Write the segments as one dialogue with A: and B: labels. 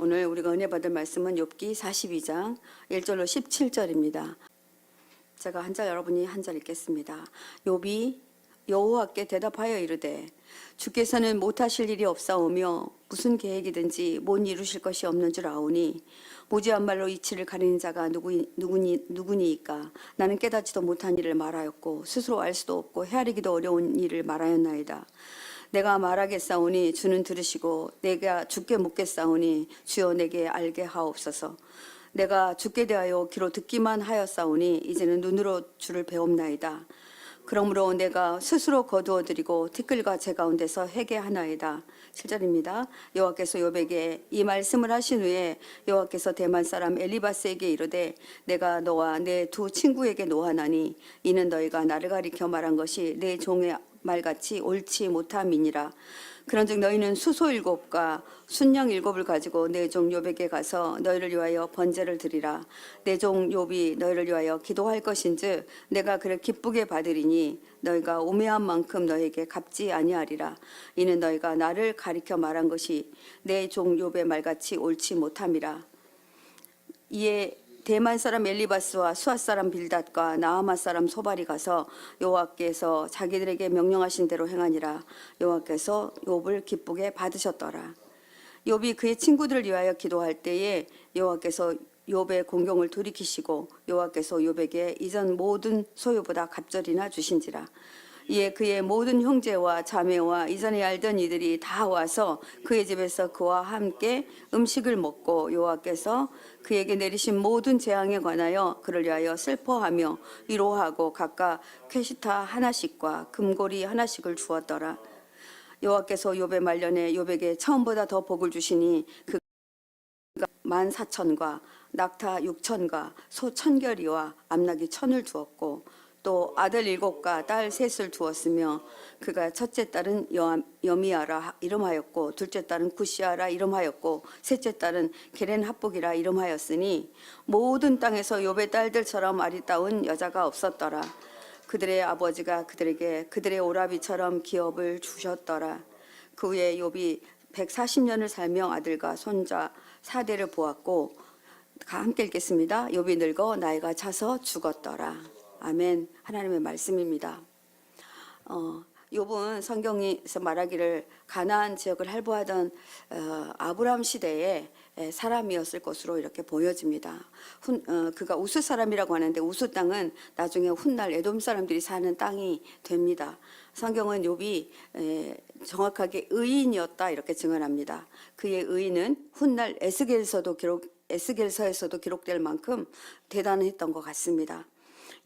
A: 오늘 우리가 은혜 받을 말씀은 욥기 42장 1절로 17절입니다. 제가 한 절 여러분이 한 절 읽겠습니다. 욥이 여호와께 대답하여 이르되 주께서는 못하실 일이 없사오며 무슨 계획이든지 못 이루실 것이 없는 줄 아오니 무지한 말로 이치를 가리는 자가 누구니이까. 나는 깨닫지도 못한 일을 말하였고 스스로 알 수도 없고 헤아리기도 어려운 일을 말하였나이다. 내가 말하겠사오니 주는 들으시고 내가 주께 묻겠사오니 주여 내게 알게 하옵소서. 내가 주께 대하여 귀로 듣기만 하였사오니 이제는 눈으로 주를 배옵나이다. 그러므로 내가 스스로 거두어드리고 티끌과 제 가운데서 회개하나이다. 7절입니다. 여호와께서 욥에게 이 말씀을 하신 후에 여호와께서 대만 사람 엘리바스에게 이르되 내가 너와 내 두 친구에게 노하나니 이는 너희가 나를 가리켜 말한 것이 내 종의 말같이 옳지 못함이니라. 그런즉 너희는 수소 7과 순양 7을 가지고 내 종 욥에게 가서 너희를 위하여 번제를 드리라. 내 종 욥이 너희를 위하여 기도할 것인즉 내가 그를 기쁘게 받으리니 너희가 우매한 만큼 너희에게 갚지 아니하리라. 이는 너희가 나를 가리켜 말한 것이 내 종 욥의 말같이 옳지 못함이라. 이에 대만 사람 엘리바스와 수앗 사람 빌닷과 나아마 사람 소발이 가서 여호와께서 자기들에게 명령하신 대로 행하니라. 여호와께서 욥을 기쁘게 받으셨더라. 욥이 그의 친구들을 위하여 기도할 때에 여호와께서 욥의 공경을 돌이키시고 여호와께서 욥에게 이전 모든 소유보다 갑절이나 주신지라. 이에 그의 모든 형제와 자매와 이전에 알던 이들이 다 와서 그의 집에서 그와 함께 음식을 먹고 여호와께서 그에게 내리신 모든 재앙에 관하여 그를 위하여 슬퍼하며 위로하고 각각 쾌시타 하나씩과 금고리 하나씩을 주었더라. 여호와께서 욥의 말년에 욥에게 처음보다 더 복을 주시니 그가 14,000과 낙타 6,000과 소 1,000결이와 암낙이 1,000을 주었고 또 아들 7과 딸 3을 두었으며 그가 첫째 딸은 여미아라 이름하였고 둘째 딸은 구시아라 이름하였고 셋째 딸은 게렌 합복이라 이름하였으니 모든 땅에서 욥의 딸들처럼 아리따운 여자가 없었더라. 그들의 아버지가 그들에게 그들의 오라비처럼 기업을 주셨더라. 그 후에 욥이 140년을 살며 아들과 손자 4대를 보았고 함께 읽겠습니다. 욥이 늙어 나이가 차서 죽었더라. 아멘. 하나님의 말씀입니다. 욥은 성경에서 말하기를 가나안 지역을 할부하던 아브람 시대의 사람이었을 것으로 이렇게 보여집니다. 그가 우스 사람이라고 하는데 우스 땅은 나중에 훗날 에돔 사람들이 사는 땅이 됩니다. 성경은 욥이 정확하게 의인이었다 이렇게 증언합니다. 그의 의인은 훗날 에스겔서에서도 기록될 만큼 대단했던 것 같습니다.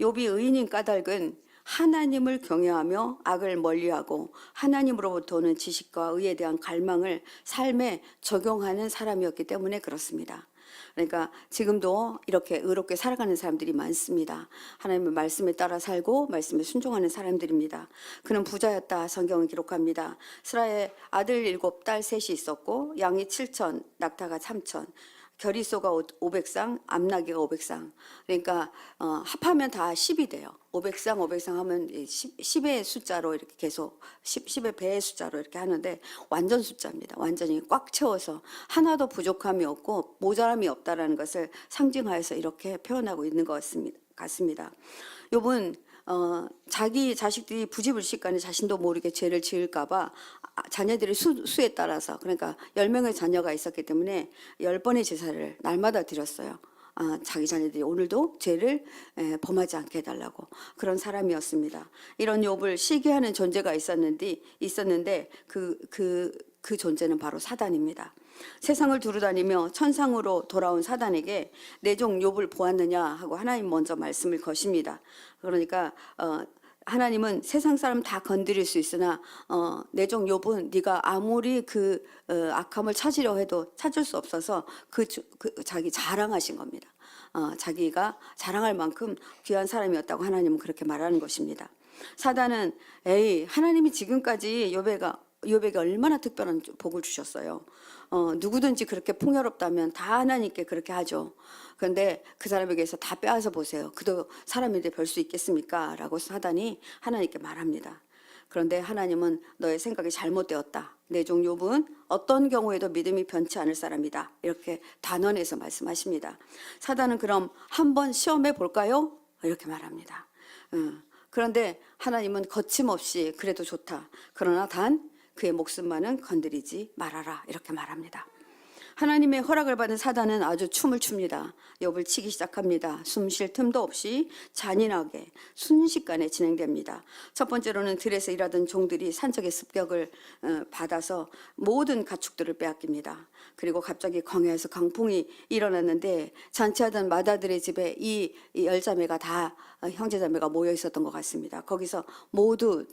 A: 욥이 의인인 까닭은 하나님을 경외하며 악을 멀리하고 하나님으로부터 오는 지식과 의에 대한 갈망을 삶에 적용하는 사람이었기 때문에 그렇습니다. 그러니까 지금도 이렇게 의롭게 살아가는 사람들이 많습니다. 하나님의 말씀에 따라 살고 말씀에 순종하는 사람들입니다. 그는 부자였다 성경은 기록합니다. 스라의 아들 7, 딸 3이 있었고 양이 7,000, 낙타가 3,000, 결의소가 500쌍, 암나귀가 500쌍. 그러니까 합하면 다 10이 돼요. 500쌍 하면 10의 숫자로 이렇게 계속 10의 배의 숫자로 이렇게 하는데 완전 숫자입니다. 완전히 꽉 채워서 하나도 부족함이 없고 모자람이 없다라는 것을 상징하여서 이렇게 표현하고 있는 것 같습니다. 욥은 자기 자식들이 부지불식간에 자신도 모르게 죄를 지을까봐 자녀들의 수에 따라서 그러니까 10명의 자녀가 있었기 때문에 10번의 제사를 날마다 드렸어요. 자기 자녀들이 오늘도 죄를 범하지 않게 해달라고 그런 사람이었습니다. 이런 욥을 시기하는 존재가 있었는데 그 존재는 바로 사단입니다. 세상을 두루다니며 천상으로 돌아온 사단에게 내 종 욥을 보았느냐 하고 하나님 먼저 말씀을 거십니다. 그러니까 하나님은 세상 사람 다 건드릴 수 있으나 내 종 욥은 네가 아무리 그 악함을 찾으려 해도 찾을 수 없어서 자기 자랑하신 겁니다. 자기가 자랑할 만큼 귀한 사람이었다고 하나님은 그렇게 말하는 것입니다. 사단은 하나님이 지금까지 욥에게 얼마나 특별한 복을 주셨어요. 누구든지 그렇게 풍요롭다면 다 하나님께 그렇게 하죠. 그런데 그 사람에게서 다 빼앗아 보세요. 그도 사람인데 별 수 있겠습니까? 라고 사단이 하나님께 말합니다. 그런데 하나님은 너의 생각이 잘못되었다. 내 종 욥은 어떤 경우에도 믿음이 변치 않을 사람이다. 이렇게 단언해서 말씀하십니다. 사단은 그럼 한번 시험해 볼까요? 이렇게 말합니다. 그런데 하나님은 거침없이 그래도 좋다. 그러나 단 그의 목숨만은 건드리지 말아라. 이렇게 말합니다. 하나님의 허락을 받은 사단은 아주 춤을 춥니다. 욥을 치기 시작합니다. 숨 쉴 틈도 없이 잔인하게 순식간에 진행됩니다. 첫 번째로는 들에서 일하던 종들이 산적의 습격을 받아서 모든 가축들을 빼앗깁니다. 그리고 갑자기 광야에서 강풍이 일어났는데 잔치하던 마다들의 집에 이 열자매가 다 형제자매가 모여 있었던 것 같습니다. 거기서 모두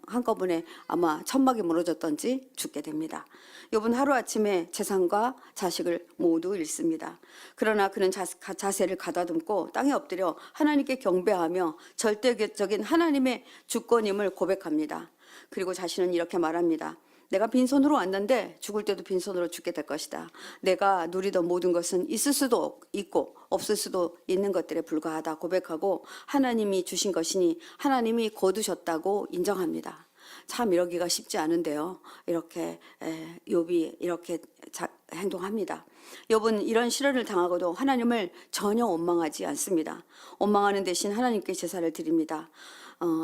A: 한꺼번에 아마 천막이 무너졌던지 죽게 됩니다. 욥은 하루아침에 재산과 자식을 모두 잃습니다. 그러나 그는 자세를 가다듬고 땅에 엎드려 하나님께 경배하며 절대적인 하나님의 주권임을 고백합니다. 그리고 자신은 이렇게 말합니다. 내가 빈손으로 왔는데 죽을 때도 빈손으로 죽게 될 것이다. 내가 누리던 모든 것은 있을 수도 있고 없을 수도 있는 것들에 불과하다 고백하고 하나님이 주신 것이니 하나님이 거두셨다고 인정합니다. 참 이러기가 쉽지 않은데요. 이렇게 욥이 이렇게 행동합니다. 욥은 이런 시련을 당하고도 하나님을 전혀 원망하지 않습니다. 원망하는 대신 하나님께 제사를 드립니다.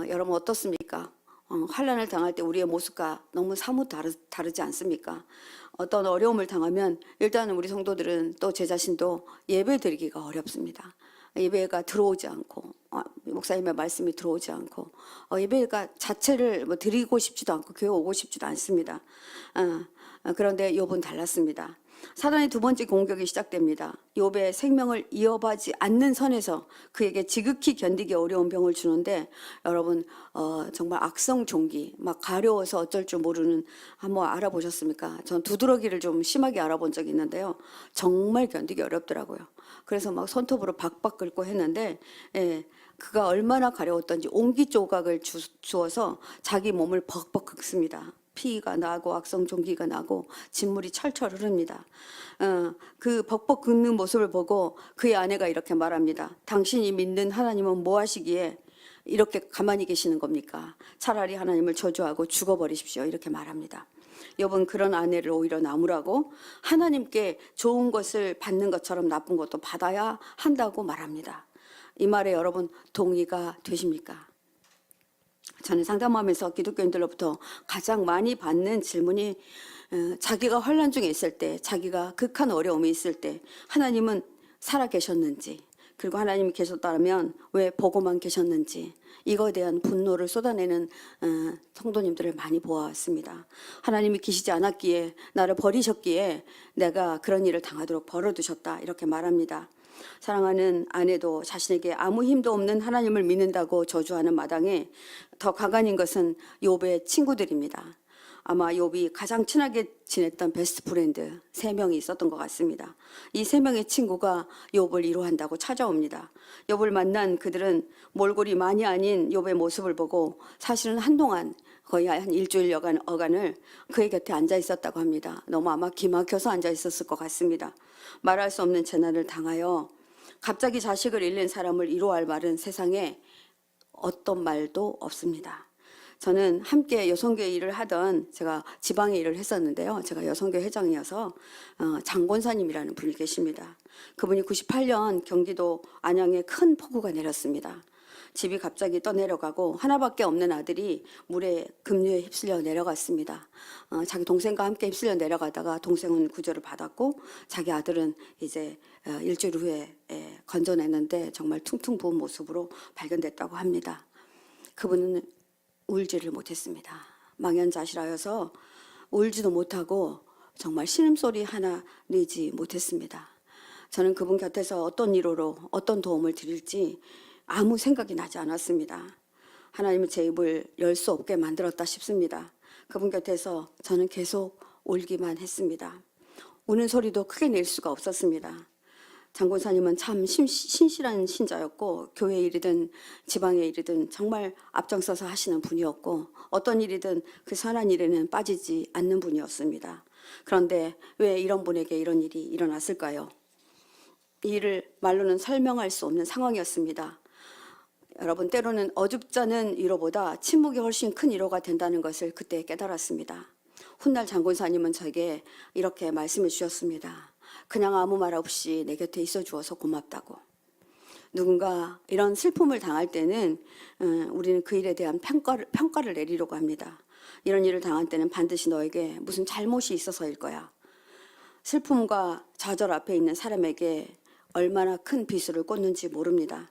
A: 여러분 어떻습니까? 환난을 당할 때 우리의 모습과 너무 사뭇 다르지 않습니까? 어떤 어려움을 당하면 일단 우리 성도들은 또 제 자신도 예배 드리기가 어렵습니다. 예배가 들어오지 않고 목사님의 말씀이 들어오지 않고 예배가 자체를 뭐 드리고 싶지도 않고 교회 오고 싶지도 않습니다. 그런데 욥은 달랐습니다. 사단의 두 번째 공격이 시작됩니다. 욥의 생명을 이어가지 않는 선에서 그에게 지극히 견디기 어려운 병을 주는데 여러분 정말 악성 종기 막 가려워서 어쩔 줄 모르는 한번 알아보셨습니까? 전 두드러기를 좀 심하게 알아본 적이 있는데요. 정말 견디기 어렵더라고요. 그래서 막 손톱으로 박박 긁고 했는데 그가 얼마나 가려웠던지 옹기 조각을 주어서 자기 몸을 벅벅 긁습니다. 피가 나고 악성 종기가 나고 진물이 철철 흐릅니다. 그 벅벅 긁는 모습을 보고 그의 아내가 이렇게 말합니다. 당신이 믿는 하나님은 뭐 하시기에 이렇게 가만히 계시는 겁니까? 차라리 하나님을 저주하고 죽어버리십시오. 이렇게 말합니다. 욥은 그런 아내를 오히려 나무라고 하나님께 좋은 것을 받는 것처럼 나쁜 것도 받아야 한다고 말합니다. 이 말에 여러분 동의가 되십니까? 저는 상담하면서 기독교인들로부터 가장 많이 받는 질문이 자기가 환난 중에 있을 때, 자기가 극한 어려움이 있을 때 하나님은 살아 계셨는지, 그리고 하나님이 계셨다면 왜 보고만 계셨는지, 이거에 대한 분노를 쏟아내는 성도님들을 많이 보아왔습니다. 하나님이 계시지 않았기에, 나를 버리셨기에 내가 그런 일을 당하도록 벌어두셨다, 이렇게 말합니다. 사랑하는 아내도 자신에게 아무 힘도 없는 하나님을 믿는다고 저주하는 마당에 더 가관인 것은 욥의 친구들입니다. 아마 욥이 가장 친하게 지냈던 베스트 프렌드 3명이 있었던 것 같습니다. 이 3명의 친구가 욥을 위로한다고 찾아옵니다. 욥을 만난 그들은 몰골이 많이 아닌 욥의 모습을 보고 사실은 한동안 거의 한 어간을 그의 곁에 앉아 있었다고 합니다. 너무 아마 기막혀서 앉아 있었을 것 같습니다. 말할 수 없는 재난을 당하여 갑자기 자식을 잃는 사람을 위로할 말은 세상에 어떤 말도 없습니다. 저는 함께 여성교회 일을 하던 제가 지방에 일을 했었는데요. 제가 여성교회 회장이어서 장권사님이라는 분이 계십니다. 그분이 98년 경기도 안양에 큰 폭우가 내렸습니다. 집이 갑자기 떠내려가고 하나밖에 없는 아들이 물에 급류에 휩쓸려 내려갔습니다. 자기 동생과 함께 휩쓸려 내려가다가 동생은 구조를 받았고 자기 아들은 이제 일주일 후에 건져냈는데 정말 퉁퉁 부은 모습으로 발견됐다고 합니다. 그분은 울지를 못했습니다. 망연자실하여서 울지도 못하고 정말 신음소리 하나 내지 못했습니다. 저는 그분 곁에서 어떤 위로로 어떤 도움을 드릴지 아무 생각이 나지 않았습니다. 하나님은 제 입을 열 수 없게 만들었다 싶습니다. 그분 곁에서 저는 계속 울기만 했습니다. 우는 소리도 크게 낼 수가 없었습니다. 장권사님은 참 신실한 신자였고 교회 일이든 지방의 일이든 정말 앞장서서 하시는 분이었고 어떤 일이든 그 선한 일에는 빠지지 않는 분이었습니다. 그런데 왜 이런 분에게 이런 일이 일어났을까요? 이 일을 말로는 설명할 수 없는 상황이었습니다. 여러분, 때로는 어줍잖은 위로보다 침묵이 훨씬 큰 위로가 된다는 것을 그때 깨달았습니다. 훗날 장군사님은 저에게 이렇게 말씀해 주셨습니다. 그냥 아무 말 없이 내 곁에 있어 주어서 고맙다고. 누군가 이런 슬픔을 당할 때는 우리는 그 일에 대한 평가를 내리려고 합니다. 이런 일을 당할 때는 반드시 너에게 무슨 잘못이 있어서일 거야. 슬픔과 좌절 앞에 있는 사람에게 얼마나 큰 비수를 꽂는지 모릅니다.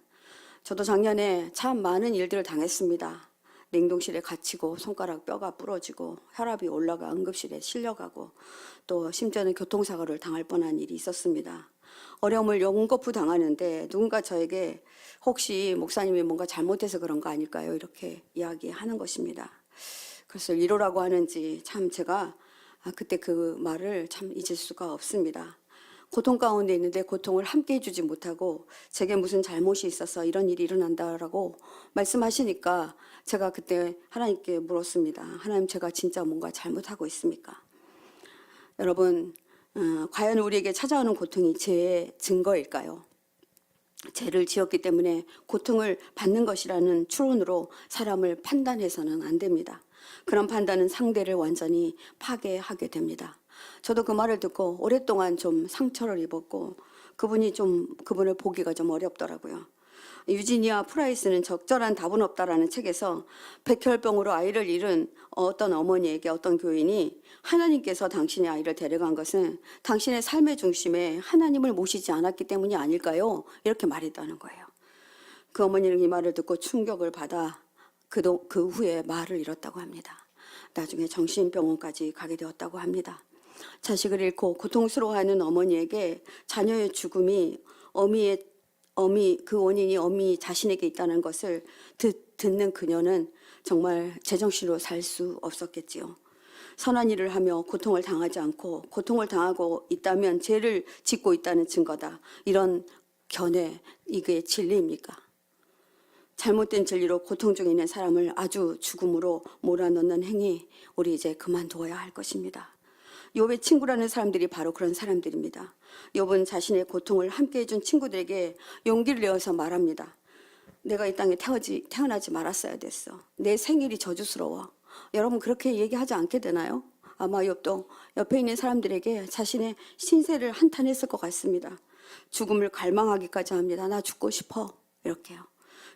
A: 저도 작년에 참 많은 일들을 당했습니다. 냉동실에 갇히고 손가락 뼈가 부러지고 혈압이 올라가 응급실에 실려가고 또 심지어는 교통사고를 당할 뻔한 일이 있었습니다. 어려움을 연거푸 당하는데 누군가 저에게 혹시 목사님이 뭔가 잘못해서 그런 거 아닐까요? 이렇게 이야기하는 것입니다. 그래서 위로라고 하는지 참 제가 그때 그 말을 참 잊을 수가 없습니다. 고통 가운데 있는데 고통을 함께 해주지 못하고 제게 무슨 잘못이 있어서 이런 일이 일어난다라고 말씀하시니까 제가 그때 하나님께 물었습니다. 하나님, 제가 진짜 뭔가 잘못하고 있습니까? 여러분, 과연 우리에게 찾아오는 고통이 죄의 증거일까요? 죄를 지었기 때문에 고통을 받는 것이라는 추론으로 사람을 판단해서는 안 됩니다. 그런 판단은 상대를 완전히 파괴하게 됩니다. 저도 그 말을 듣고 오랫동안 좀 상처를 입었고 그분을 보기가 좀 어렵더라고요. 유지니아 프라이스는 적절한 답은 없다라는 책에서 백혈병으로 아이를 잃은 어떤 어머니에게 어떤 교인이 하나님께서 당신의 아이를 데려간 것은 당신의 삶의 중심에 하나님을 모시지 않았기 때문이 아닐까요? 이렇게 말했다는 거예요. 그 어머니는 이 말을 듣고 충격을 받아 그 후에 말을 잃었다고 합니다. 나중에 정신병원까지 가게 되었다고 합니다. 자식을 잃고 고통스러워하는 어머니에게 자녀의 죽음이 그 원인이 어미 자신에게 있다는 것을 듣는 그녀는 정말 제정신으로 살 수 없었겠지요. 선한 일을 하며 고통을 당하지 않고 고통을 당하고 있다면 죄를 짓고 있다는 증거다. 이런 견해, 이게 진리입니까? 잘못된 진리로 고통 중에 있는 사람을 아주 죽음으로 몰아넣는 행위, 우리 이제 그만두어야 할 것입니다. 욥의 친구라는 사람들이 바로 그런 사람들입니다. 욥은 자신의 고통을 함께 해준 친구들에게 용기를 내어서 말합니다. 내가 이 땅에 태어나지 말았어야 됐어. 내 생일이 저주스러워. 여러분, 그렇게 얘기하지 않게 되나요? 아마 욥도 옆에 있는 사람들에게 자신의 신세를 한탄했을 것 같습니다. 죽음을 갈망하기까지 합니다. 나 죽고 싶어. 이렇게요.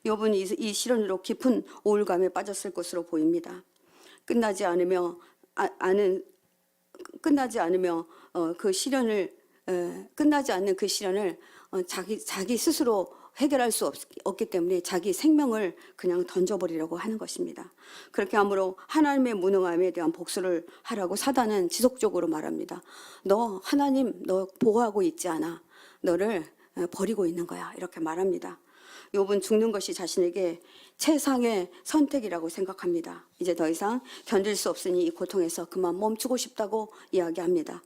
A: 욥은 이 시련으로 깊은 우울감에 빠졌을 것으로 보입니다. 끝나지 않으며 끝나지 않는 그 시련을 자기 스스로 해결할 수 없기 때문에 자기 생명을 그냥 던져버리려고 하는 것입니다. 그렇게 함으로 하나님의 무능함에 대한 복수를 하라고 사단은 지속적으로 말합니다. 하나님 너 보호하고 있지 않아. 너를 버리고 있는 거야. 이렇게 말합니다. 욥은 죽는 것이 자신에게 최상의 선택이라고 생각합니다. 이제 더 이상 견딜 수 없으니 이 고통에서 그만 멈추고 싶다고 이야기합니다.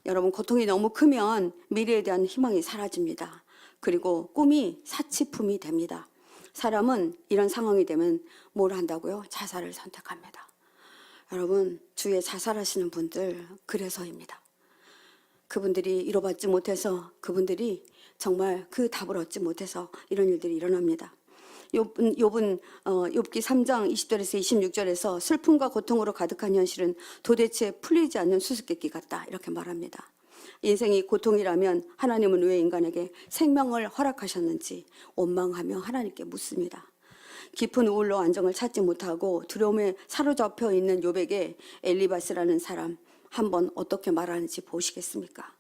A: 여러분, 고통이 너무 크면 미래에 대한 희망이 사라집니다. 그리고 꿈이 사치품이 됩니다. 사람은 이런 상황이 되면 뭘 한다고요? 자살을 선택합니다. 여러분, 주위에 자살하시는 분들 그래서입니다. 그분들이 위로받지 못해서, 그분들이 정말 그 답을 얻지 못해서 이런 일들이 일어납니다. 욥기 3장 20절에서 26절에서 슬픔과 고통으로 가득한 현실은 도대체 풀리지 않는 수수께끼 같다, 이렇게 말합니다. 인생이 고통이라면 하나님은 왜 인간에게 생명을 허락하셨는지 원망하며 하나님께 묻습니다. 깊은 우울로 안정을 찾지 못하고 두려움에 사로잡혀 있는 욥에게 엘리바스라는 사람 한번 어떻게 말하는지 보시겠습니까?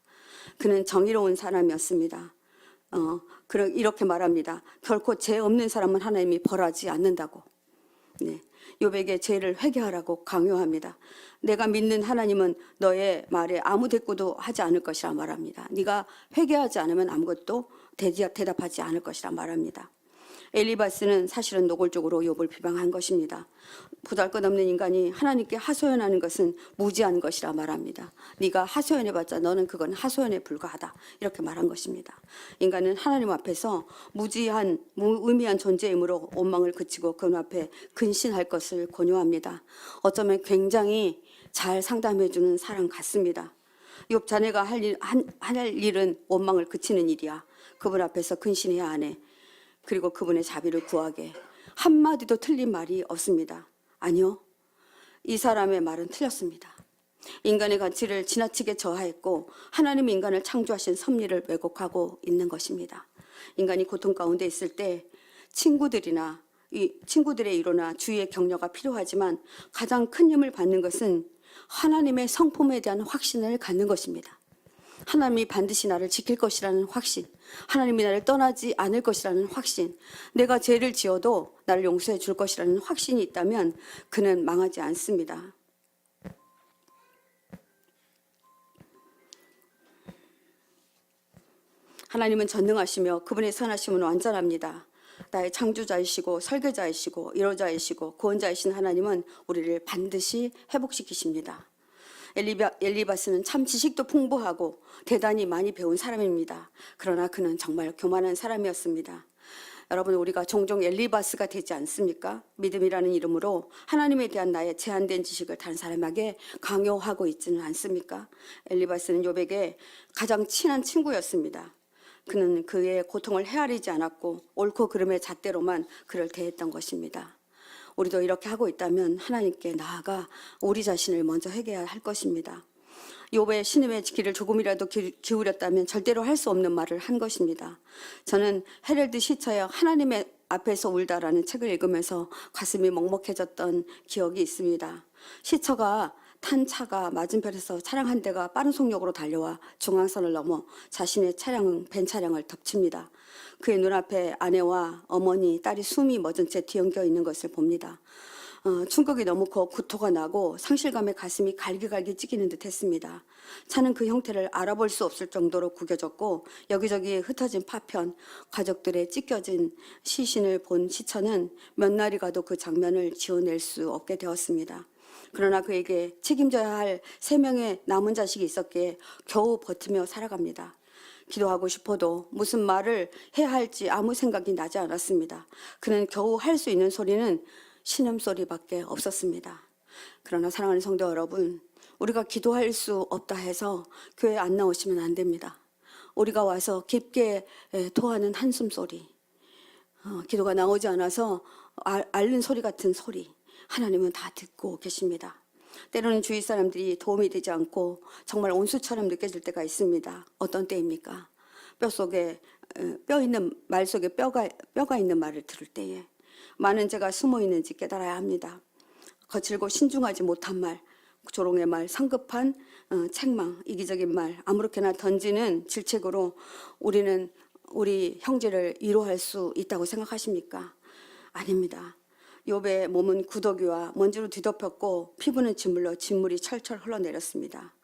A: 그는 정의로운 사람이었습니다. 이렇게 말합니다. 결코 죄 없는 사람은 하나님이 벌하지 않는다고. 네. 욥에게 죄를 회개하라고 강요합니다. 내가 믿는 하나님은 너의 말에 아무 대꾸도 하지 않을 것이라 말합니다. 네가 회개하지 않으면 아무것도 대답하지 않을 것이라 말합니다. 엘리바스는 사실은 노골적으로 욥을 비방한 것입니다. 보잘것없는 인간이 하나님께 하소연하는 것은 무지한 것이라 말합니다. 네가 하소연해봤자 너는 그건 하소연에 불과하다, 이렇게 말한 것입니다. 인간은 하나님 앞에서 무의미한 존재이므로 원망을 그치고 그 앞에 근신할 것을 권유합니다. 어쩌면 굉장히 잘 상담해주는 사람 같습니다. 욥 자네가 할 일은 원망을 그치는 일이야. 그분 앞에서 근신해야 하네. 그리고 그분의 자비를 구하게. 한마디도 틀린 말이 없습니다. 아니요. 이 사람의 말은 틀렸습니다. 인간의 가치를 지나치게 저하했고 하나님 인간을 창조하신 섭리를 왜곡하고 있는 것입니다. 인간이 고통 가운데 있을 때 친구들의 위로나 주위의 격려가 필요하지만 가장 큰 힘을 받는 것은 하나님의 성품에 대한 확신을 갖는 것입니다. 하나님이 반드시 나를 지킬 것이라는 확신, 하나님이 나를 떠나지 않을 것이라는 확신, 내가 죄를 지어도 나를 용서해 줄 것이라는 확신이 있다면 그는 망하지 않습니다. 하나님은 전능하시며 그분의 선하심은 완전합니다. 나의 창조자이시고 설계자이시고 위로자이시고 구원자이신 하나님은 우리를 반드시 회복시키십니다. 엘리바스는 참 지식도 풍부하고 대단히 많이 배운 사람입니다. 그러나 그는 정말 교만한 사람이었습니다. 여러분, 우리가 종종 엘리바스가 되지 않습니까? 믿음이라는 이름으로 하나님에 대한 나의 제한된 지식을 다른 사람에게 강요하고 있지는 않습니까? 엘리바스는 욥에게 가장 친한 친구였습니다. 그는 그의 고통을 헤아리지 않았고 옳고 그름의 잣대로만 그를 대했던 것입니다. 우리도 이렇게 하고 있다면 하나님께 나아가 우리 자신을 먼저 회개해야 할 것입니다. 욥의 신음의 귀를 조금이라도 기울였다면 절대로 할 수 없는 말을 한 것입니다. 저는 헤럴드 시처의 하나님의 앞에서 울다라는 책을 읽으면서 가슴이 먹먹해졌던 기억이 있습니다. 시처가 탄 차가 맞은편에서 차량 한 대가 빠른 속력으로 달려와 중앙선을 넘어 자신의 벤 차량을 덮칩니다. 그의 눈앞에 아내와 어머니, 딸이 숨이 멎은 채 뒤엉켜 있는 것을 봅니다. 충격이 너무 커 구토가 나고 상실감에 가슴이 갈기갈기 찢기는 듯 했습니다. 차는 그 형태를 알아볼 수 없을 정도로 구겨졌고 여기저기 흩어진 파편, 가족들의 찢겨진 시신을 본 시처는 몇 날이 가도 그 장면을 지워낼 수 없게 되었습니다. 그러나 그에게 책임져야 할 3명의 남은 자식이 있었기에 겨우 버티며 살아갑니다. 기도하고 싶어도 무슨 말을 해야 할지 아무 생각이 나지 않았습니다. 그는 겨우 할 수 있는 소리는 신음소리밖에 없었습니다. 그러나 사랑하는 성도 여러분, 우리가 기도할 수 없다 해서 교회에 안 나오시면 안 됩니다. 우리가 와서 깊게 토하는 한숨소리, 기도가 나오지 않아서 앓는 소리 같은 소리, 하나님은 다 듣고 계십니다. 때로는 주위 사람들이 도움이 되지 않고 정말 온수처럼 느껴질 때가 있습니다. 어떤 때입니까? 말 속에 뼈가 있는 말을 들을 때에 많은 죄가 숨어 있는지 깨달아야 합니다. 거칠고 신중하지 못한 말, 조롱의 말, 성급한 책망, 이기적인 말, 아무렇게나 던지는 질책으로 우리는 우리 형제를 위로할 수 있다고 생각하십니까? 아닙니다. 욥의 몸은 구더기와 먼지로 뒤덮였고 피부는 짓물러 진물이 철철 흘러내렸습니다.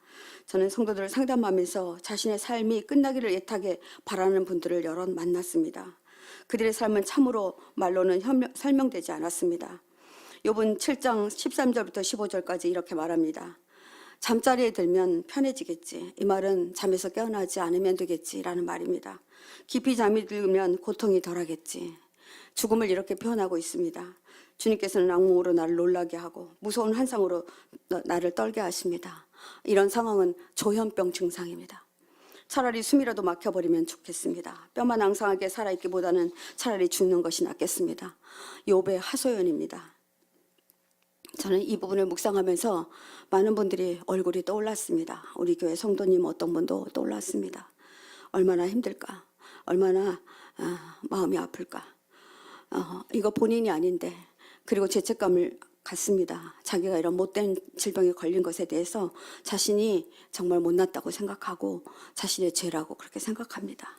A: 저는 성도들을 상담하면서 자신의 삶이 끝나기를 애타게 바라는 분들을 여럿 만났습니다. 그들의 삶은 참으로 말로는 설명되지 않았습니다. 욥은 7장 13절부터 15절까지 이렇게 말합니다. 잠자리에 들면 편해지겠지. 이 말은 잠에서 깨어나지 않으면 되겠지라는 말입니다. 깊이 잠이 들면 고통이 덜하겠지. 죽음을 이렇게 표현하고 있습니다. 주님께서는 악몽으로 나를 놀라게 하고 무서운 환상으로 나를 떨게 하십니다. 이런 상황은 조현병 증상입니다. 차라리 숨이라도 막혀버리면 좋겠습니다. 뼈만 앙상하게 살아있기보다는 차라리 죽는 것이 낫겠습니다. 욥의 하소연입니다. 저는 이 부분을 묵상하면서 많은 분들이 얼굴이 떠올랐습니다. 우리 교회 성도님 어떤 분도 떠올랐습니다. 얼마나 힘들까? 얼마나 마음이 아플까? 이거 본인이 아닌데, 그리고 죄책감을 갖습니다. 자기가 이런 못된 질병에 걸린 것에 대해서 자신이 정말 못났다고 생각하고 자신의 죄라고 그렇게 생각합니다.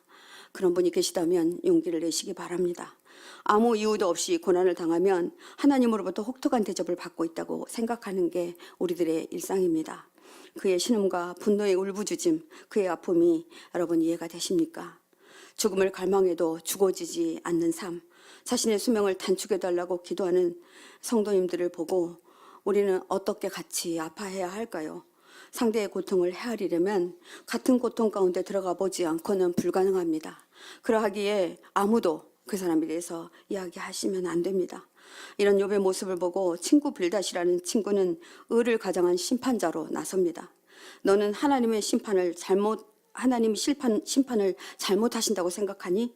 A: 그런 분이 계시다면 용기를 내시기 바랍니다. 아무 이유도 없이 고난을 당하면 하나님으로부터 혹독한 대접을 받고 있다고 생각하는 게 우리들의 일상입니다. 그의 신음과 분노의 울부짖음, 그의 아픔이 여러분 이해가 되십니까? 죽음을 갈망해도 죽어지지 않는 삶, 자신의 수명을 단축해달라고 기도하는 성도님들을 보고 우리는 어떻게 같이 아파해야 할까요? 상대의 고통을 헤아리려면 같은 고통 가운데 들어가 보지 않고는 불가능합니다. 그러하기에 아무도 그 사람에 대해서 이야기하시면 안 됩니다. 이런 욥의 모습을 보고 친구 빌닷이라는 친구는 의를 가장한 심판자로 나섭니다. 너는 하나님의 심판을 잘못하신다고 생각하니?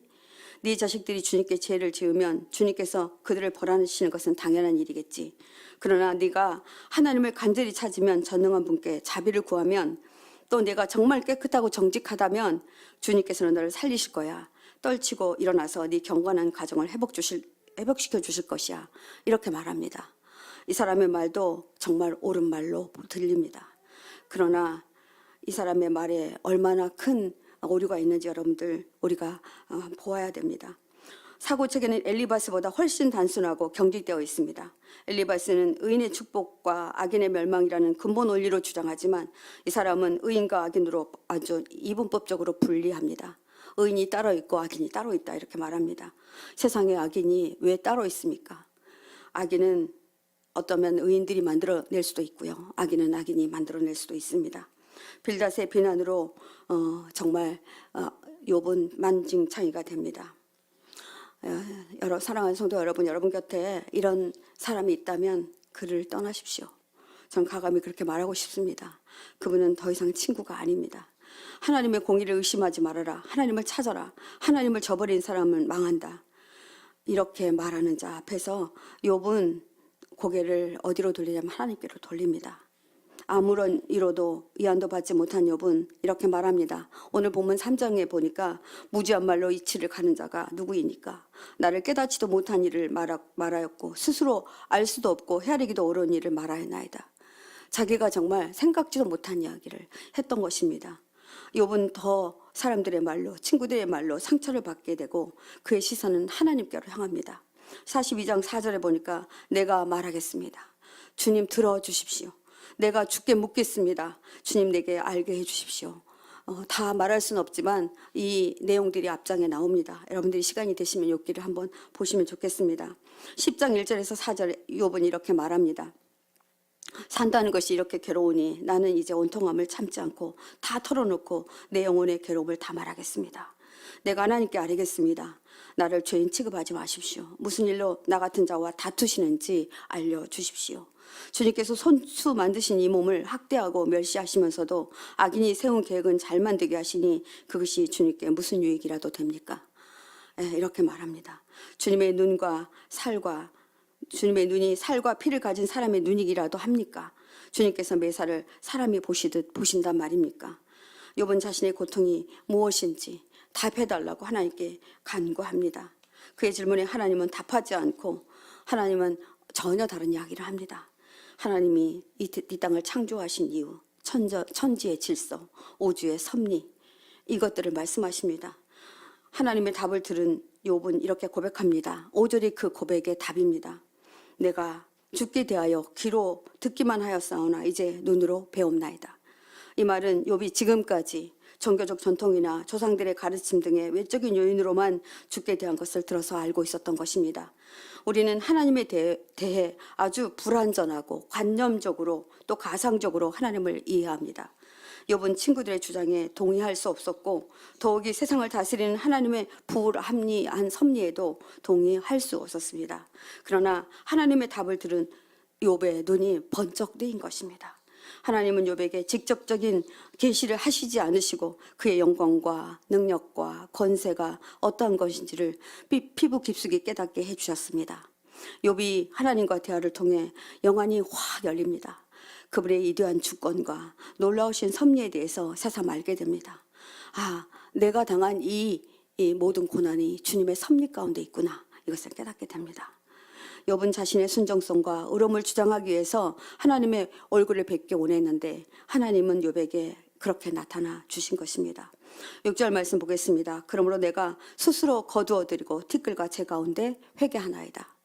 A: 네 자식들이 주님께 죄를 지으면 주님께서 그들을 벌하시는 것은 당연한 일이겠지. 그러나 네가 하나님을 간절히 찾으면 전능한 분께 자비를 구하면 또 내가 정말 깨끗하고 정직하다면 주님께서는 너를 살리실 거야. 떨치고 일어나서 네 경건한 가정을 회복시켜 주실 것이야. 이렇게 말합니다. 이 사람의 말도 정말 옳은 말로 들립니다. 그러나 이 사람의 말에 얼마나 큰 오류가 있는지 여러분들 우리가 보아야 됩니다. 사고체계는 엘리바스보다 훨씬 단순하고 경직되어 있습니다. 엘리바스는 의인의 축복과 악인의 멸망이라는 근본 원리로 주장하지만 이 사람은 의인과 악인으로 아주 이분법적으로 분리합니다. 의인이 따로 있고 악인이 따로 있다 이렇게 말합니다. 세상에 악인이 왜 따로 있습니까? 악인은 어쩌면 의인들이 만들어낼 수도 있고요. 악인은 악인이 만들어낼 수도 있습니다. 빌닷의 비난으로 정말 욥은 만증창이가 됩니다. 사랑하는 성도 여러분, 여러분 곁에 이런 사람이 있다면 그를 떠나십시오. 전 가감히 그렇게 말하고 싶습니다. 그분은 더 이상 친구가 아닙니다. 하나님의 공의를 의심하지 말아라. 하나님을 찾아라. 하나님을 저버린 사람은 망한다. 이렇게 말하는 자 앞에서 욥은 고개를 어디로 돌리냐면 하나님께로 돌립니다. 아무런 이로도 위안도 받지 못한 욥은 이렇게 말합니다. 오늘 본문 3장에 보니까 무지한 말로 이치를 가는 자가 누구이니까 나를 깨닫지도 못한 일을 말하였고 스스로 알 수도 없고 헤아리기도 어려운 일을 말하였나이다. 자기가 정말 생각지도 못한 이야기를 했던 것입니다. 욥은 더 사람들의 말로 친구들의 말로 상처를 받게 되고 그의 시선은 하나님께로 향합니다. 42장 4절에 보니까 내가 말하겠습니다. 주님 들어주십시오. 내가 주께 묻겠습니다. 주님 내게 알게 해주십시오. 다 말할 수는 없지만 이 내용들이 앞장에 나옵니다. 여러분들이 시간이 되시면 욥기를 한번 보시면 좋겠습니다. 10장 1절에서 4절에 욥은 이렇게 말합니다. 산다는 것이 이렇게 괴로우니 나는 이제 온통함을 참지 않고 다 털어놓고 내 영혼의 괴로움을 다 말하겠습니다. 내가 하나님께 아뢰겠습니다. 나를 죄인 취급하지 마십시오. 무슨 일로 나 같은 자와 다투시는지 알려주십시오. 주님께서 손수 만드신 이 몸을 학대하고 멸시하시면서도 악인이 세운 계획은 잘 만들게 하시니 그것이 주님께 무슨 유익이라도 됩니까? 이렇게 말합니다. 주님의 눈이 살과 피를 가진 사람의 눈이기라도 합니까? 주님께서 매사를 사람이 보시듯 보신단 말입니까? 욥은 자신의 고통이 무엇인지 답해달라고 하나님께 간구합니다. 그의 질문에 하나님은 답하지 않고 하나님은 전혀 다른 이야기를 합니다. 하나님이 이 땅을 창조하신 이유, 천지의 질서, 우주의 섭리 이것들을 말씀하십니다. 하나님의 답을 들은 욥은 이렇게 고백합니다. 5절이 그 고백의 답입니다. 내가 죽게 대하여 귀로 듣기만 하였사오나 이제 눈으로 배옵나이다. 이 말은 욥이 지금까지 종교적 전통이나 조상들의 가르침 등의 외적인 요인으로만 죽게 대한 것을 들어서 알고 있었던 것입니다. 우리는 하나님에 대해 아주 불완전하고 관념적으로 또 가상적으로 하나님을 이해합니다. 욥은 친구들의 주장에 동의할 수 없었고 더욱이 세상을 다스리는 하나님의 불합리한 섭리에도 동의할 수 없었습니다. 그러나 하나님의 답을 들은 욥의 눈이 번쩍 뜨인 것입니다. 하나님은 욥에게 직접적인 계시를 하시지 않으시고 그의 영광과 능력과 권세가 어떠한 것인지를 피부 깊숙이 깨닫게 해주셨습니다. 욥이 하나님과 대화를 통해 영안이 확 열립니다. 그분의 위대한 주권과 놀라우신 섭리에 대해서 새삼 알게 됩니다. 아, 내가 당한 이 모든 고난이 주님의 섭리 가운데 있구나. 이것을 깨닫게 됩니다. 욥은 자신의 순정성과 의로움을 주장하기 위해서 하나님의 얼굴을 뵙기 원했는데 하나님은 욥에게 그렇게 나타나 주신 것입니다. 6절 말씀 보겠습니다. 그러므로 내가 스스로 거두어드리고 티끌과 제 가운데 회개하나이다.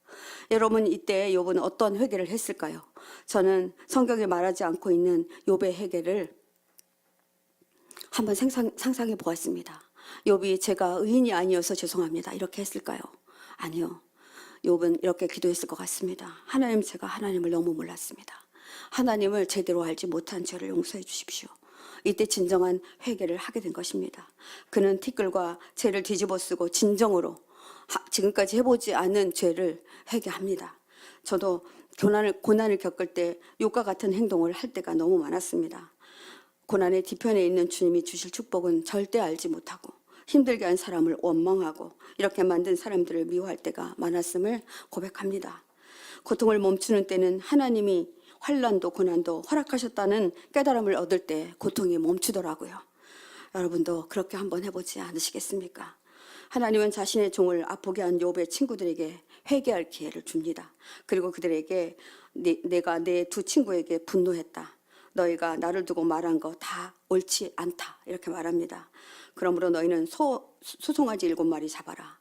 A: 여러분 이때 욥은 어떤 회개를 했을까요? 저는 성경에 말하지 않고 있는 욥의 회개를 한번 상상해 보았습니다. 욥이 제가 의인이 아니어서 죄송합니다. 이렇게 했을까요? 아니요. 욥은 이렇게 기도했을 것 같습니다. 하나님, 제가 하나님을 너무 몰랐습니다. 하나님을 제대로 알지 못한 죄를 용서해 주십시오. 이때 진정한 회개를 하게 된 것입니다. 그는 티끌과 죄를 뒤집어 쓰고 진정으로 지금까지 해보지 않은 죄를 회개합니다. 저도 고난을 겪을 때 욥과 같은 행동을 할 때가 너무 많았습니다. 고난의 뒤편에 있는 주님이 주실 축복은 절대 알지 못하고 힘들게 한 사람을 원망하고 이렇게 만든 사람들을 미워할 때가 많았음을 고백합니다. 고통을 멈추는 때는 하나님이 환난도 고난도 허락하셨다는 깨달음을 얻을 때 고통이 멈추더라고요. 여러분도 그렇게 한번 해보지 않으시겠습니까? 하나님은 자신의 종을 아프게 한 욥의 친구들에게 회개할 기회를 줍니다. 그리고 그들에게 내가 내 두 친구에게 분노했다. 너희가 나를 두고 말한 거 다 옳지 않다. 이렇게 말합니다. 그러므로 너희는 소송아지 7마리 잡아라.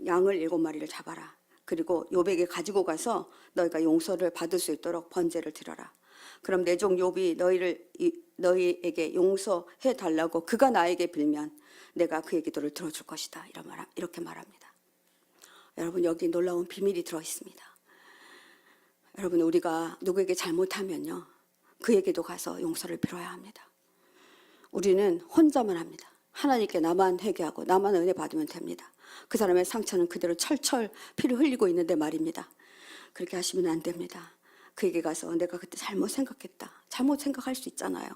A: 양을 7마리를 잡아라. 그리고 욥에게 가지고 가서 너희가 용서를 받을 수 있도록 번제를 드려라. 그럼 내 종 욥이 너희에게 용서해 달라고 그가 나에게 빌면 내가 그의 기도를 들어줄 것이다. 이렇게 말합니다. 여러분, 여기 놀라운 비밀이 들어 있습니다. 여러분, 우리가 누구에게 잘못하면요, 그에게도 가서 용서를 빌어야 합니다. 우리는 혼자만 합니다. 하나님께 나만 회개하고 나만 은혜 받으면 됩니다. 그 사람의 상처는 그대로 철철 피를 흘리고 있는데 말입니다. 그렇게 하시면 안 됩니다. 그에게 가서 내가 그때 잘못 생각했다. 잘못 생각할 수 있잖아요.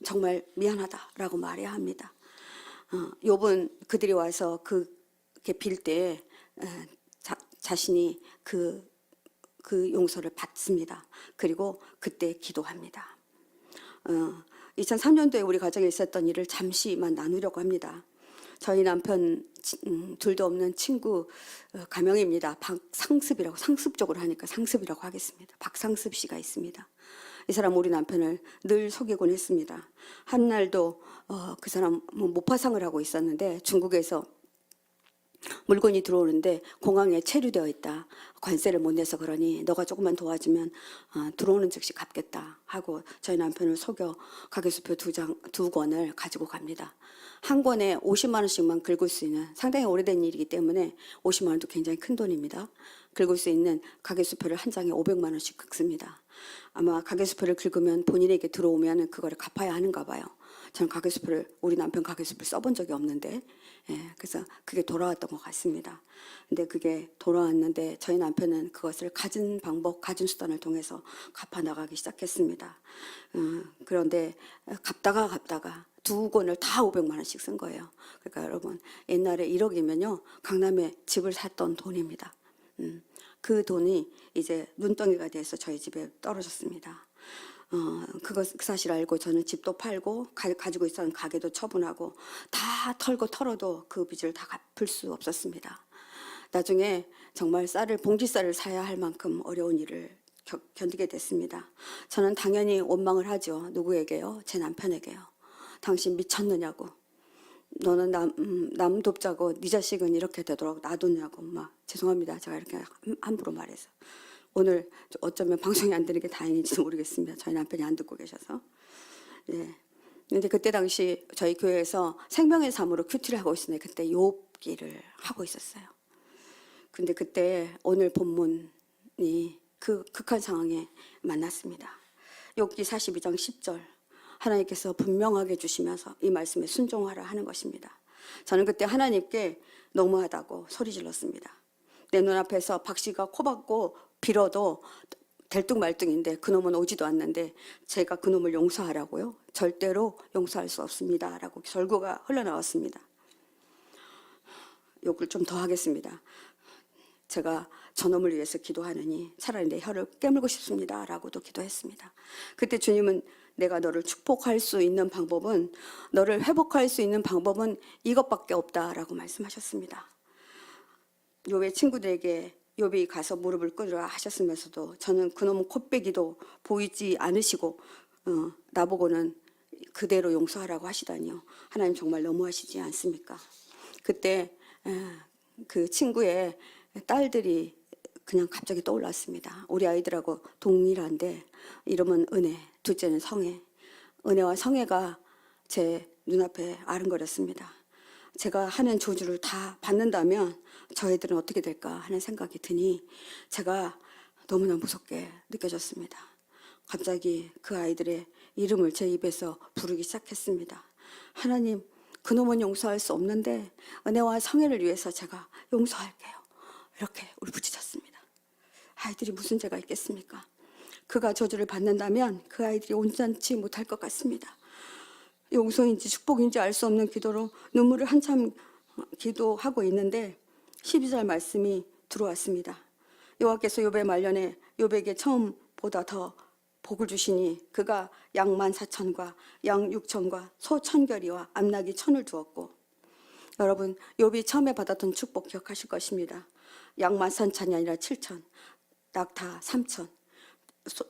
A: 정말 미안하다라고 말해야 합니다. 욥은 그들이 와서 그렇게 빌 때 자신이 그 용서를 받습니다. 그리고 그때 기도합니다. 2003년도에 우리 가정에 있었던 일을 잠시만 나누려고 합니다. 저희 남편 둘도 없는 친구 가명입니다. 박상습이라고, 상습적으로 하니까 상습이라고 하겠습니다. 박상습 씨가 있습니다. 이 사람 우리 남편을 늘 속이곤 했습니다. 한 날도 그 사람 모파상을 하고 있었는데 중국에서 물건이 들어오는데 공항에 체류되어 있다. 관세를 못 내서 그러니 너가 조금만 도와주면 들어오는 즉시 갚겠다 하고 저희 남편을 속여 가계수표 두 권을 가지고 갑니다. 한 권에 50만 원씩만 긁을 수 있는, 상당히 오래된 일이기 때문에 50만 원도 굉장히 큰 돈입니다. 긁을 수 있는 가계수표를 한 장에 500만 원씩 긁습니다. 아마 가계수표를 긁으면 본인에게 들어오면 그거를 갚아야 하는가 봐요. 저는 우리 남편 가계수표를 써본 적이 없는데, 그래서 그게 돌아왔던 것 같습니다. 근데 그게 돌아왔는데 저희 남편은 그것을 가진 방법, 가진 수단을 통해서 갚아 나가기 시작했습니다. 그런데 갚다가 두 권을 다 500만 원씩 쓴 거예요. 그러니까 여러분, 옛날에 1억이면요 강남에 집을 샀던 돈입니다. 그 돈이 이제 눈덩이가 돼서 저희 집에 떨어졌습니다. 그 사실 알고 저는 집도 팔고 가지고 있었던 가게도 처분하고 다 털어도 그 빚을 다 갚을 수 없었습니다. 나중에 정말 봉지쌀을 사야 할 만큼 어려운 일을 견디게 됐습니다. 저는 당연히 원망을 하죠. 누구에게요? 제 남편에게요. 당신 미쳤느냐고. 너는 남 돕자고 네 자식은 이렇게 되도록 놔뒀냐고. 막 죄송합니다. 제가 이렇게 함부로 말해서. 오늘 어쩌면 방송이 안 되는 게 다행인지도 모르겠습니다. 저희 남편이 안 듣고 계셔서. 네. 근데 그때 당시 저희 교회에서 생명의 삶으로 큐티를 하고 있었는데 그때 욥기를 하고 있었어요. 근데 그때 오늘 본문이 그 극한 상황에 만났습니다. 욥기 42장 10절. 하나님께서 분명하게 주시면서 이 말씀에 순종하라 하는 것입니다. 저는 그때 하나님께 너무하다고 소리 질렀습니다. 내 눈앞에서 박씨가 코 박고 빌어도 될뚱말뚱인데 그놈은 오지도 않는데 제가 그놈을 용서하라고요? 절대로 용서할 수 없습니다. 라고 절구가 흘러나왔습니다. 욕을 좀 더 하겠습니다. 제가 저놈을 위해서 기도하느니 차라리 내 혀를 깨물고 싶습니다. 라고도 기도했습니다. 그때 주님은 내가 너를 축복할 수 있는 방법은, 너를 회복할 수 있는 방법은 이것밖에 없다라고 말씀하셨습니다. 욥의 친구들에게 욥이 가서 무릎을 꿇으라 하셨으면서도 저는 그놈 콧배기도 보이지 않으시고 나보고는 그대로 용서하라고 하시다니요. 하나님 정말 너무하시지 않습니까? 그때 그 친구의 딸들이 그냥 갑자기 떠올랐습니다. 우리 아이들하고 동일한데 이름은 은혜, 둘째는 성혜. 은혜와 성혜가 제 눈앞에 아른거렸습니다. 제가 하는 저주를 다 받는다면 저희들은 어떻게 될까 하는 생각이 드니 제가 너무나 무섭게 느껴졌습니다. 갑자기 그 아이들의 이름을 제 입에서 부르기 시작했습니다. 하나님, 그놈은 용서할 수 없는데 은혜와 성혜를 위해서 제가 용서할게요. 이렇게 울부짖었습니다. 아이들이 무슨 죄가 있겠습니까? 그가 저주를 받는다면 그 아이들이 온전치 못할 것 같습니다. 용서인지 축복인지 알 수 없는 기도로 눈물을 한참 기도하고 있는데 12절 말씀이 들어왔습니다. 여호와께서 욥의 말년에 욥에게 처음보다 더 복을 주시니 그가 양 14,000과 양 6,000과 소 1,000결이와 암나귀 1,000을 두었고, 여러분 욥이 처음에 받았던 축복 기억하실 것입니다. 양 13,000이 아니라 7,000, 낙타 3,000,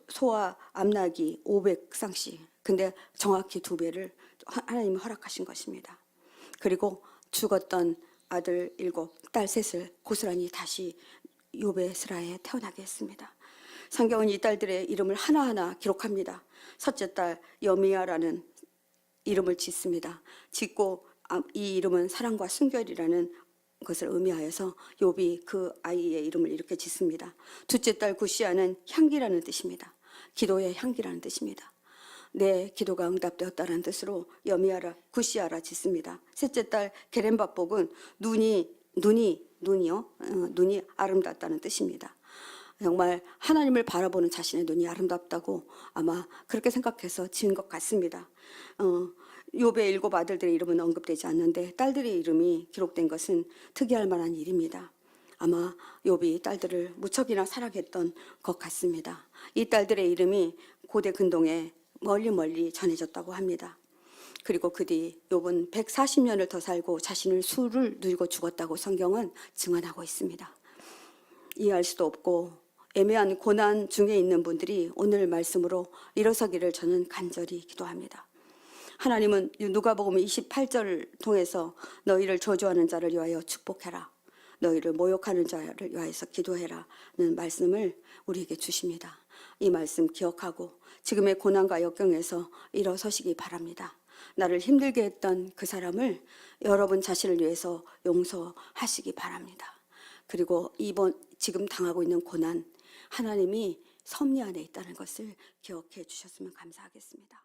A: 소와 암나귀 500쌍씩. 근데 정확히 2배를 하나님이 허락하신 것입니다. 그리고 죽었던 아들 7, 딸 3을 고스란히 다시 욥의 스라에 태어나게 했습니다. 성경은 이 딸들의 이름을 하나하나 기록합니다. 첫째 딸 여미야라는 이름을 짓습니다. 짓고 이 이름은 사랑과 순결이라는 것을 의미하여서 욥이 그 아이의 이름을 이렇게 짓습니다. 둘째 딸 구시아는 향기라는 뜻입니다. 기도의 향기라는 뜻입니다. 내 기도가 응답되었다는 뜻으로 여미야라 구시아라 짓습니다. 셋째 딸 게렌박복은 눈이 아름답다는 뜻입니다. 정말 하나님을 바라보는 자신의 눈이 아름답다고 아마 그렇게 생각해서 지은 것 같습니다. 욥의 7 아들들의 이름은 언급되지 않는데 딸들의 이름이 기록된 것은 특이할 만한 일입니다. 아마 욥이 딸들을 무척이나 사랑했던 것 같습니다. 이 딸들의 이름이 고대 근동에 멀리 전해졌다고 합니다. 그리고 그 뒤 욥은 140년을 더 살고 자신을 술을 누이고 죽었다고 성경은 증언하고 있습니다. 이해할 수도 없고 애매한 고난 중에 있는 분들이 오늘 말씀으로 일어서기를 저는 간절히 기도합니다. 하나님은 누가복음 28절을 통해서 너희를 저주하는 자를 위하여 축복해라, 너희를 모욕하는 자를 위하여서 기도해라는 말씀을 우리에게 주십니다. 이 말씀 기억하고 지금의 고난과 역경에서 일어서시기 바랍니다. 나를 힘들게 했던 그 사람을 여러분 자신을 위해서 용서하시기 바랍니다. 그리고 지금 당하고 있는 고난, 하나님이 섭리 안에 있다는 것을 기억해 주셨으면 감사하겠습니다.